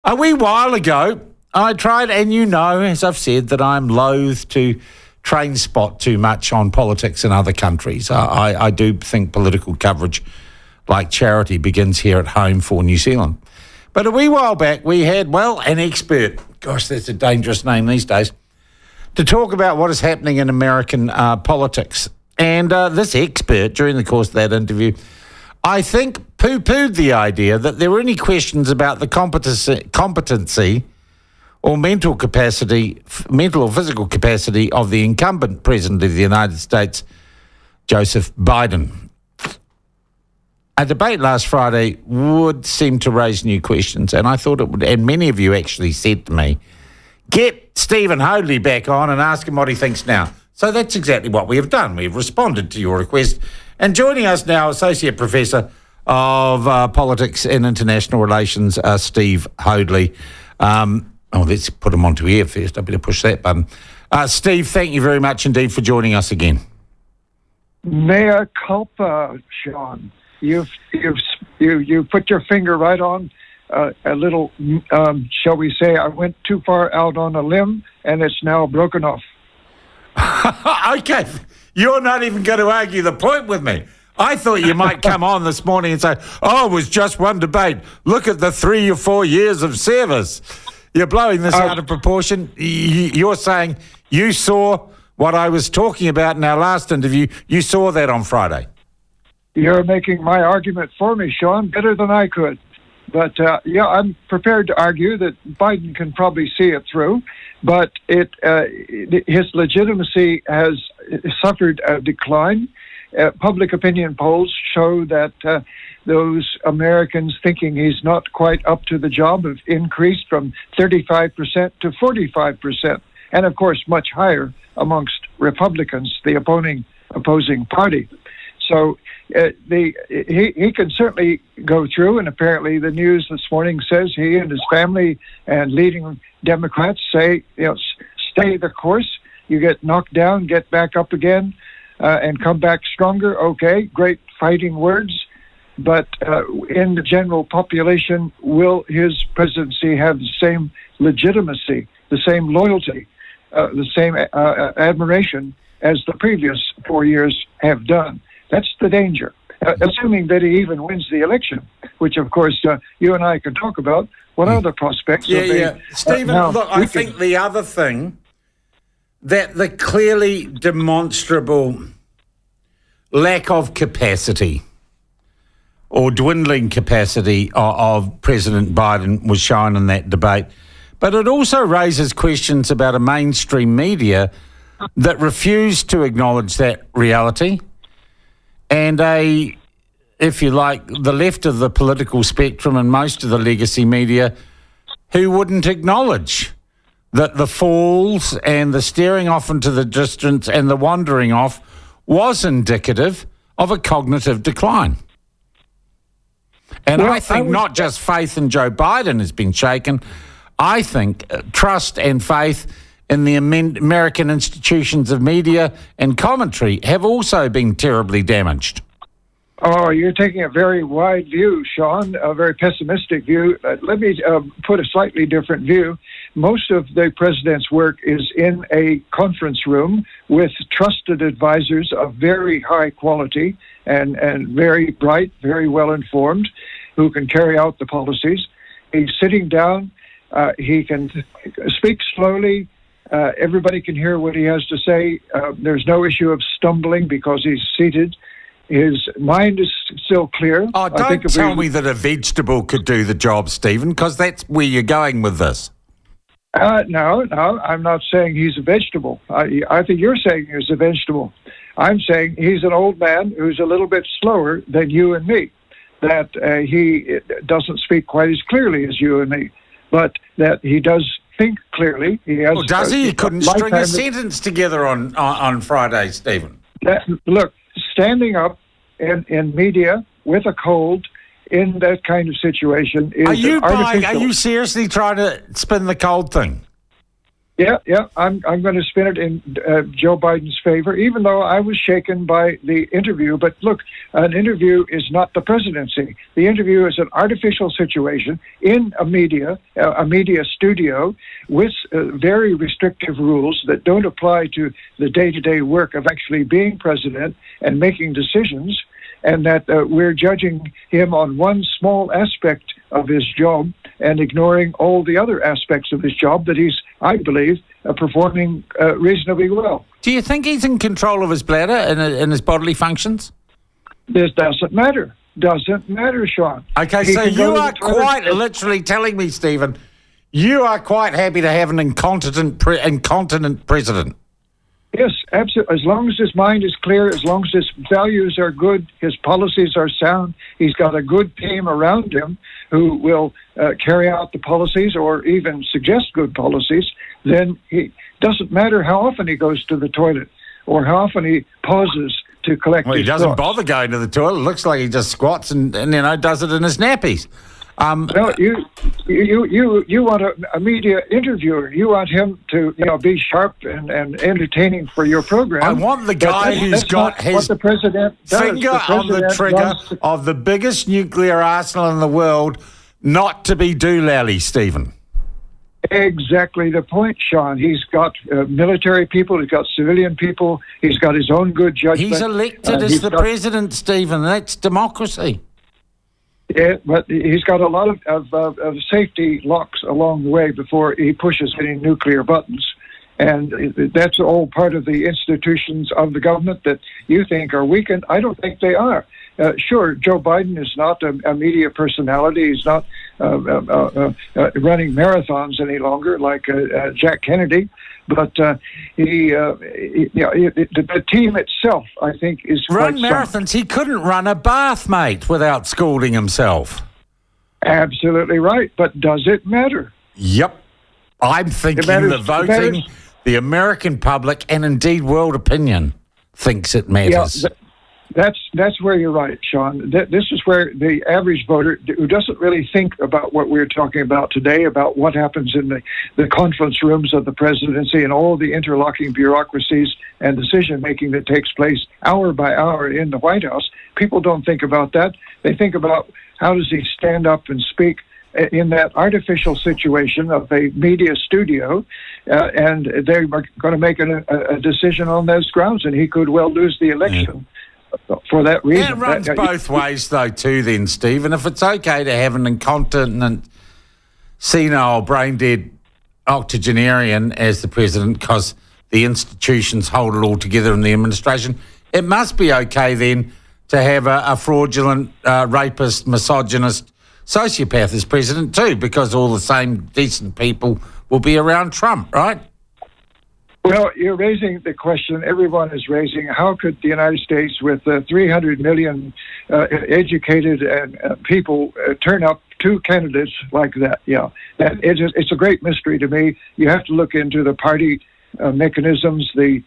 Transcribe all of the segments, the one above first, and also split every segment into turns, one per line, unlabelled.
A wee while ago, I tried, and you know, as I've said, that I'm loath to train spot too much on politics in other countries. I do think political coverage, like charity, begins here at home for New Zealand. But a wee while back, we had, well, an expert, gosh, that's a dangerous name these days, to talk about what is happening in American politics. And this expert, during the course of that interview, I think poo-pooed the idea that there were any questions about the competency or mental or physical capacity of the incumbent president of the United States, Joseph Biden. A debate last Friday would seem to raise new questions, and I thought it would, and many of you actually said to me, get Stephen Hoadley back on and ask him what he thinks now. So that's exactly what we have done. We've responded to your request. And joining us now, Associate Professor of Politics and International Relations, Steve Hoadley. Let's put him onto air first. I better push that button. Steve, thank you very much indeed for joining us again.
Mea culpa, Sean. You put your finger right on a little, shall we say, I went too far out on a limb, and it's now broken off.
Okay, you're not even going to argue the point with me. I thought you might come on this morning and say, oh, it was just one debate. Look at the 3 or 4 years of service. You're blowing this out of proportion. You're saying you saw what I was talking about in our last interview. You saw that on Friday.
You're making my argument for me, Sean, better than I could. But, yeah, I'm prepared to argue that Biden can probably see it through, but his legitimacy has suffered a decline. Public opinion polls show that those Americans thinking he's not quite up to the job have increased from 35% to 45%, and, of course, much higher amongst Republicans, the opposing party. So he can certainly go through, and apparently the news this morning says he and his family and leading Democrats say, stay the course. You get knocked down, get back up again, and come back stronger. Okay, great fighting words. But in the general population, will his presidency have the same legitimacy, the same loyalty, the same admiration as the previous 4 years have done? That's the danger, assuming that he even wins the election, which, of course, you and I can talk about. What are the prospects?
Stephen, look, I think the other thing, that the clearly demonstrable lack of capacity or dwindling capacity of President Biden was shown in that debate. But it also raises questions about a mainstream media that refused to acknowledge that reality, and if you like, the left of the political spectrum and most of the legacy media who wouldn't acknowledge that the falls and the staring off into the distance and the wandering off was indicative of a cognitive decline. And I think not just faith in Joe Biden has been shaken. I think trust and faith in the American institutions of media and commentary have also been terribly damaged.
Oh, you're taking a very wide view, Sean, a very pessimistic view. Let me put a slightly different view. Most of the president's work is in a conference room with trusted advisors of very high quality and very bright, very well informed, who can carry out the policies. He's sitting down. He can speak slowly. Everybody can hear what he has to say. There's no issue of stumbling because he's seated. His mind is still clear.
Oh, don't tell me that a vegetable could do the job, Stephen, because that's where you're going with this.
No, I'm not saying he's a vegetable. I think you're saying he's a vegetable. I'm saying he's an old man who's a little bit slower than you and me, that he doesn't speak quite as clearly as you and me, but that he does think clearly. He has.
Well, does he? He couldn't string a sentence together on Friday, Stephen.
Look, standing up in media with a cold in that kind of situation is
Are you seriously trying to spin the cold thing?
Yeah. I'm going to spin it in Joe Biden's favor, even though I was shaken by the interview. But look, an interview is not the presidency. The interview is an artificial situation in a media studio with very restrictive rules that don't apply to the day-to-day work of actually being president and making decisions, and that we're judging him on one small aspect of his job and ignoring all the other aspects of his job that he's, I believe, performing reasonably well.
Do you think he's in control of his bladder and his bodily functions?
This doesn't matter. Doesn't matter, Sean.
Okay, so you are quite literally telling me, Stephen, you are quite happy to have an incontinent president.
Yes, absolutely. As long as his mind is clear, as long as his values are good, his policies are sound, he's got a good team around him who will carry out the policies or even suggest good policies, then he doesn't matter how often he goes to the toilet or how often he pauses to collect his
he doesn't
thoughts.
bother going to the toilet. It looks like he just squats and does it in his nappies.
No, you want a media interviewer. You want him to be sharp and entertaining for your program.
I want the guy who's got his
the president
finger on the trigger of the biggest nuclear arsenal in the world not to be doolally, Stephen.
Exactly the point, Sean. He's got military people, he's got civilian people, he's got his own good judgment.
He's elected as the president, Stephen. That's democracy.
Yeah, but he's got a lot of safety locks along the way before he pushes any nuclear buttons. And that's all part of the institutions of the government that you think are weakened. I don't think they are. Sure, Joe Biden is not a media personality. He's not running marathons any longer like Jack Kennedy. But the team itself, I think, is
run
quite
marathons.
sound.
He couldn't run a bath, mate, without scalding himself.
Absolutely right. But does it matter?
Yep. I'm thinking the voting, the American public, and indeed world opinion thinks it matters.
Yeah, that's where you're right, Sean. This is where the average voter who doesn't really think about what we're talking about today, about what happens in the conference rooms of the presidency and all the interlocking bureaucracies and decision-making that takes place hour by hour in the White House, people don't think about that. They think about how does he stand up and speak in that artificial situation of a media studio, and they're going to make a decision on those grounds, and he could well lose the election. For that reason.
Yeah, it runs both ways, though, too, then, Steve. And if it's okay to have an incontinent, senile, brain-dead octogenarian as the president because the institutions hold it all together in the administration, it must be okay, then, to have a fraudulent, rapist, misogynist, sociopath as president, too, because all the same decent people will be around Trump, right?
Well, you're raising the question everyone is raising. How could the United States, with 300 million educated people, turn up two candidates like that? Yeah, it's a great mystery to me. You have to look into the party mechanisms, the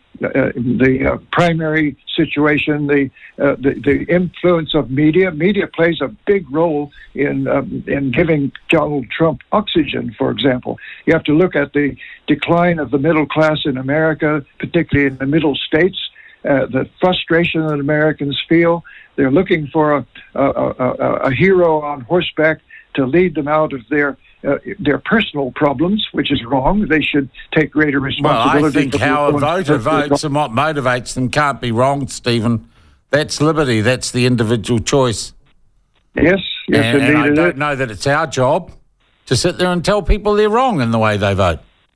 primary situation, the influence of media. Media plays a big role in giving Donald Trump oxygen, for example. You have to look at the decline of the middle class in America, particularly in the middle states, the frustration that Americans feel. They're looking for a hero on horseback to lead them out of their personal problems, which is wrong. They should take greater responsibility.
Well, I think how a voter votes and what motivates them can't be wrong, Stephen. That's liberty. That's the individual choice.
Yes,
and
indeed.
I don't know that it's our job to sit there and tell people they're wrong in the way they vote.